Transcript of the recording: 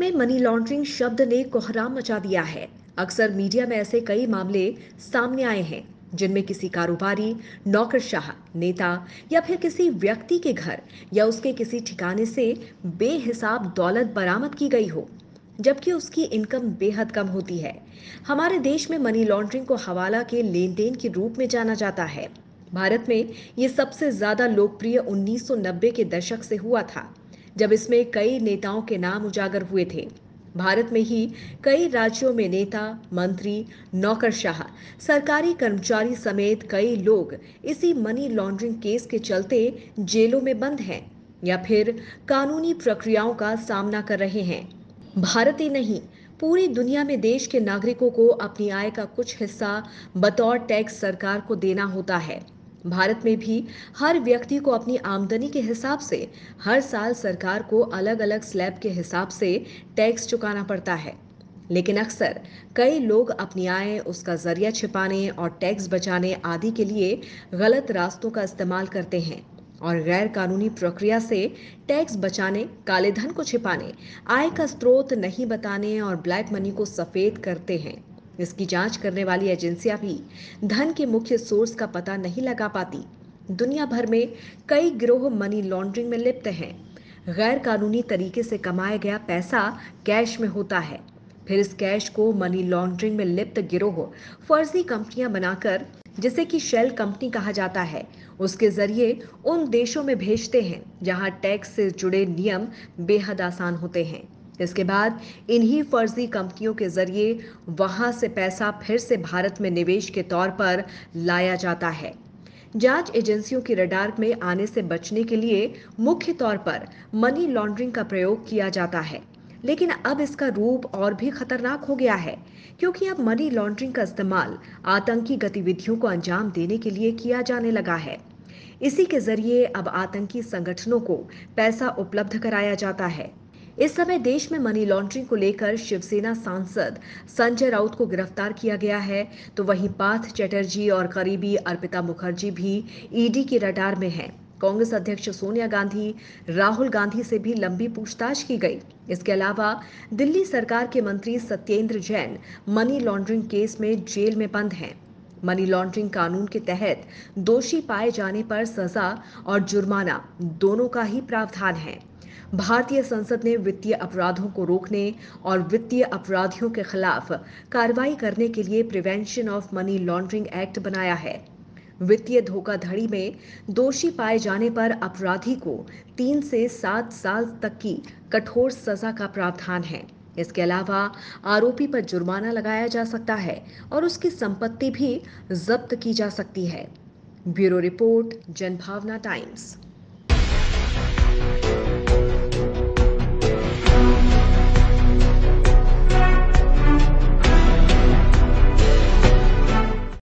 में money laundering शब्द ने कोहराम मचा दिया है। अक्सर मीडिया में ऐसे कई मामले सामने आए हैं जिनमें किसी कारोबारी, नौकरशाह, नेता या फिर किसी व्यक्ति के घर या उसके किसी ठिकाने से बेहिसाब दौलत बरामद की गई हो, जबकि उसकी इनकम बेहद कम होती है। हमारे देश में मनी लॉन्ड्रिंग को हवाला के लेन देन के रूप में जाना जाता है। भारत में ये सबसे ज्यादा लोकप्रिय 1990 के दशक से हुआ था, जब इसमें कई नेताओं के नाम उजागर हुए थे। भारत में ही कई राज्यों में नेता, मंत्री, नौकरशाह, सरकारी कर्मचारी समेत कई लोग इसी मनी लॉन्ड्रिंग केस के चलते जेलों में बंद हैं या फिर कानूनी प्रक्रियाओं का सामना कर रहे हैं। भारत ही नहीं, पूरी दुनिया में देश के नागरिकों को अपनी आय का कुछ हिस्सा बतौर टैक्स सरकार को देना होता है। भारत में भी हर व्यक्ति को अपनी आमदनी के हिसाब से हर साल सरकार को अलग अलग स्लैब के हिसाब से टैक्स चुकाना पड़ता है। लेकिन अक्सर कई लोग अपनी आय, उसका जरिया छिपाने और टैक्स बचाने आदि के लिए गलत रास्तों का इस्तेमाल करते हैं और गैर कानूनी प्रक्रिया से टैक्स बचाने, काले धन को छिपाने, आय का स्रोत नहीं बताने और ब्लैक मनी को सफेद करते हैं। इसकी जांच करने वाली एजेंसियां भी धन के मुख्य सोर्स का पता नहीं लगा पाती। दुनिया भर में कई गिरोह मनी लॉन्ड्रिंग में लिप्त हैं। गैर कानूनी तरीके से कमाया गया पैसा कैश में होता है। फिर इस कैश को मनी लॉन्ड्रिंग में लिप्त गिरोह फर्जी कंपनियां बनाकर, जिसे कि शेल कंपनी कहा जाता है, उसके जरिए उन देशों में भेजते हैं जहां टैक्स से जुड़े नियम बेहद आसान होते हैं। इसके बाद इन्हीं फर्जी कंपनियों के जरिए वहां से पैसा फिर से भारत में निवेश के तौर पर लाया जाता है। जांच एजेंसियों की रडार में आने से बचने के लिए मुख्य तौर पर मनी लॉन्ड्रिंग का प्रयोग किया जाता है। लेकिन अब इसका रूप और भी खतरनाक हो गया है, क्योंकि अब मनी लॉन्ड्रिंग का इस्तेमाल आतंकी गतिविधियों को अंजाम देने के लिए किया जाने लगा है। इसी के जरिए अब आतंकी संगठनों को पैसा उपलब्ध कराया जाता है। इस समय देश में मनी लॉन्ड्रिंग को लेकर शिवसेना सांसद संजय राउत को गिरफ्तार किया गया है, तो वहीं पार्थ चटर्जी और करीबी अर्पिता मुखर्जी भी ईडी की रडार में हैं। कांग्रेस अध्यक्ष सोनिया गांधी, राहुल गांधी से भी लंबी पूछताछ की गई। इसके अलावा दिल्ली सरकार के मंत्री Satyendra Jain money laundering case में जेल में बंद हैं। मनी लॉन्ड्रिंग कानून के तहत दोषी पाए जाने पर सजा और जुर्माना दोनों का ही प्रावधान है। भारतीय संसद ने वित्तीय अपराधों को रोकने और वित्तीय अपराधियों के खिलाफ कार्रवाई करने के लिए prevention of money laundering act बनाया है। वित्तीय धोखाधड़ी में दोषी पाए जाने पर अपराधी को 3 से 7 साल तक की कठोर सजा का प्रावधान है। इसके अलावा आरोपी पर जुर्माना लगाया जा सकता है और उसकी संपत्ति भी जब्त की जा सकती है। Bureau report, Janbhavna times.